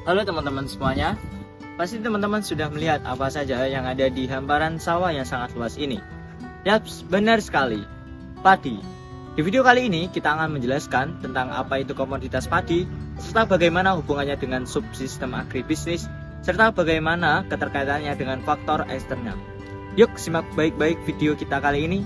Halo teman-teman semuanya, pasti teman-teman sudah melihat apa saja yang ada di hamparan sawah yang sangat luas ini. Yaps, benar sekali, padi. Di video kali ini kita akan menjelaskan tentang apa itu komoditas padi, serta bagaimana hubungannya dengan subsistem agribisnis, serta bagaimana keterkaitannya dengan faktor eksternal. Yuk simak baik-baik video kita kali ini.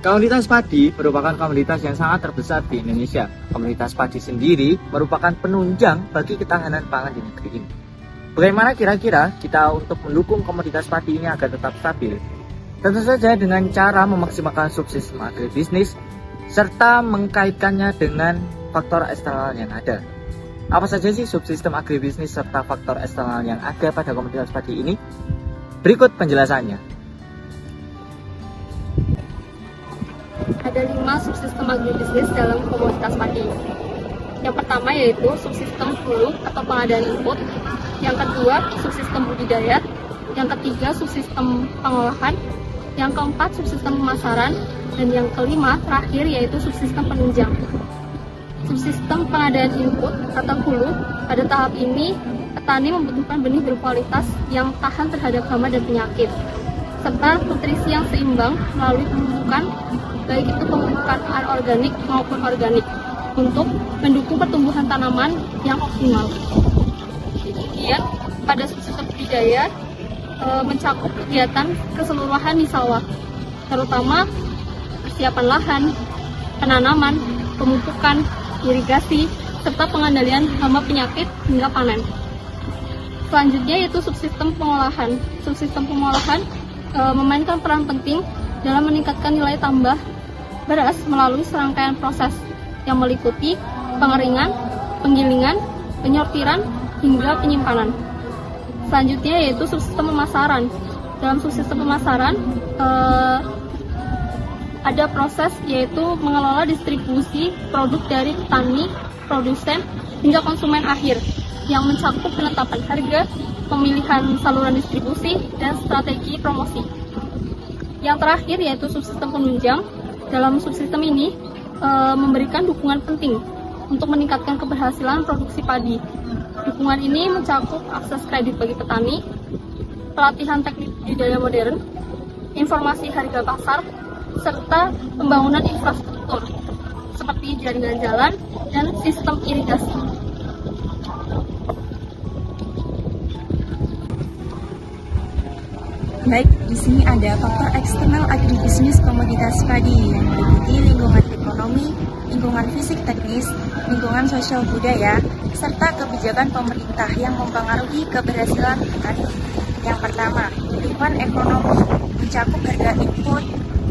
Komoditas padi merupakan komoditas yang sangat terbesar di Indonesia. Komoditas padi sendiri merupakan penunjang bagi ketahanan pangan di negeri ini. Bagaimana kira-kira kita untuk mendukung komoditas padi ini agar tetap stabil? Tentu saja dengan cara memaksimalkan subsistem agribisnis serta mengkaitkannya dengan faktor eksternal yang ada. Apa saja sih subsistem agribisnis serta faktor eksternal yang ada pada komoditas padi ini? Berikut penjelasannya. Ada 5 subsistem agribisnis dalam komoditas padi. Yang pertama yaitu subsistem hulu atau pengadaan input. Yang kedua, subsistem budidaya. Yang ketiga, subsistem pengolahan. Yang keempat, subsistem pemasaran. Dan yang kelima, terakhir yaitu subsistem penunjang. Subsistem pengadaan input atau hulu, pada tahap ini petani membutuhkan benih berkualitas yang tahan terhadap hama dan penyakit, serta nutrisi yang seimbang melalui pemupukan, baik itu pemupukan anorganik maupun organik, untuk mendukung pertumbuhan tanaman yang optimal. Kemudian pada subsistem budidaya mencakup kegiatan keseluruhan di sawah, terutama persiapan lahan, penanaman, pemupukan, irigasi, serta pengendalian hama penyakit hingga panen. Selanjutnya yaitu subsistem pengolahan. Subsistem pengolahan memainkan peran penting dalam meningkatkan nilai tambah beras melalui serangkaian proses yang meliputi pengeringan, penggilingan, penyortiran, hingga penyimpanan. Selanjutnya yaitu subsistem pemasaran. Dalam subsistem pemasaran ada proses yaitu mengelola distribusi produk dari petani, produsen, hingga konsumen akhir yang mencakup penetapan harga, pemilihan saluran distribusi, dan strategi promosi. Yang terakhir yaitu subsistem penunjang. Dalam subsistem ini memberikan dukungan penting untuk meningkatkan keberhasilan produksi padi. Dukungan ini mencakup akses kredit bagi petani, pelatihan teknik budidaya modern, informasi harga pasar, serta pembangunan infrastruktur seperti jaringan jalan dan sistem irigasi. Baik, di sini ada faktor eksternal agribisnis komoditas padi yang meliputi lingkungan ekonomi, lingkungan fisik teknis, lingkungan sosial budaya, serta kebijakan pemerintah yang mempengaruhi keberhasilan petani. Yang pertama, lingkungan ekonomi mencakup harga input,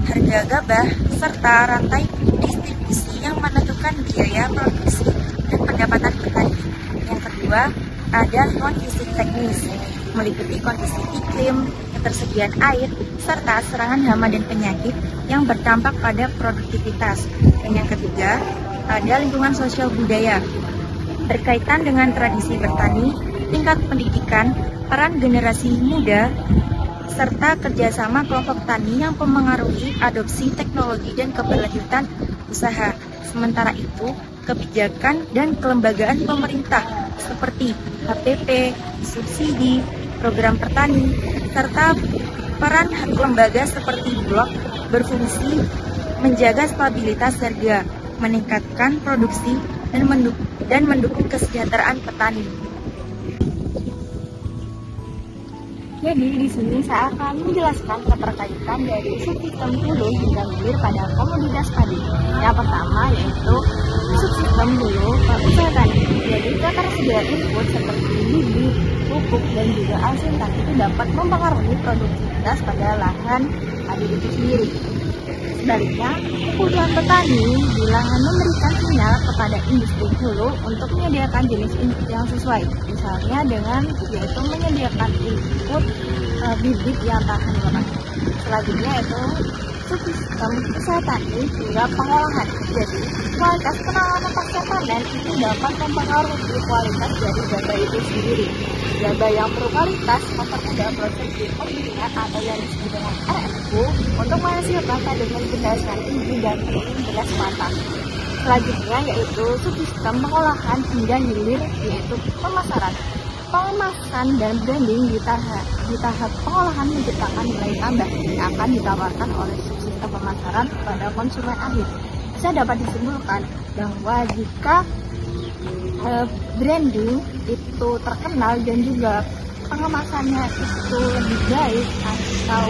harga gabah, serta rantai distribusi yang menentukan biaya produksi dan pendapatan petani. Yang kedua, ada lingkungan fisik teknis, meliputi kondisi iklim, ketersediaan air, serta serangan hama dan penyakit yang berdampak pada produktivitas. Dan yang ketiga, ada lingkungan sosial budaya, berkaitan dengan tradisi bertani, tingkat pendidikan, peran generasi muda, serta kerjasama kelompok tani yang mempengaruhi adopsi teknologi dan keberlanjutan usaha. Sementara itu, kebijakan dan kelembagaan pemerintah seperti HPP, subsidi, program petani, serta peran lembaga seperti Bulog berfungsi menjaga stabilitas harga, meningkatkan produksi, dan mendukung kesejahteraan petani. Jadi di sini saya akan menjelaskan keterkaitan dari subsistem hulu hingga hilir pada komoditas padi. Yang pertama yaitu subsistem hulu usaha tani. Jadi ketersediaan input seperti bibit, pupuk, dan juga alsintan itu dapat mempengaruhi produktivitas pada lahan padi itu sendiri. Sebaliknya, kebutuhan petani bila memberikan sinyal kepada industri hulu untuk menyediakan jenis input yang sesuai, misalnya dengan yaitu menyediakan input bibit yang tahan lama. Selanjutnya yaitu subsistem usaha tani hingga pengolahan. Jadi, kualitas penanganan pasca panen itu dapat mempengaruhi kualitas dari gabah itu sendiri. Gabah yang berkualitas mempermudah proses pembibitan atau yang disebut dengan RFU untuk menghasilkan kandungan berdasarkan tinggi dan kering beras matang. Selanjutnya yaitu subsistem pengolahan hingga hilir, yaitu pemasaran. Pengemasan dan branding di tahap pengolahan menciptakan nilai tambah yang akan ditawarkan oleh subsistem pemasaran kepada konsumen akhir. Bisa dapat disimpulkan bahwa jika branding itu terkenal dan juga pengemasannya itu lebih baik atau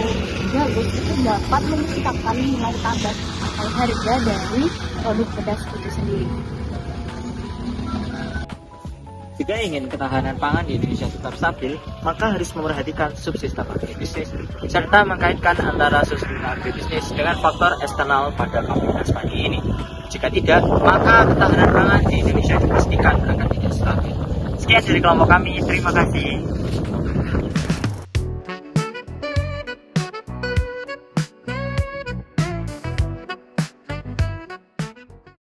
bagus, itu dapat menciptakan nilai tambah atau harga dari produk beras itu sendiri. Jika ingin ketahanan pangan di Indonesia tetap stabil, maka harus memperhatikan subsistem agribisnis serta mengkaitkan antara subsistem agribisnis dengan faktor eksternal pada komoditas padi ini. Jika tidak, maka ketahanan pangan di Indonesia dipastikan akan tidak stabil. Sekian dari kelompok kami, terima kasih.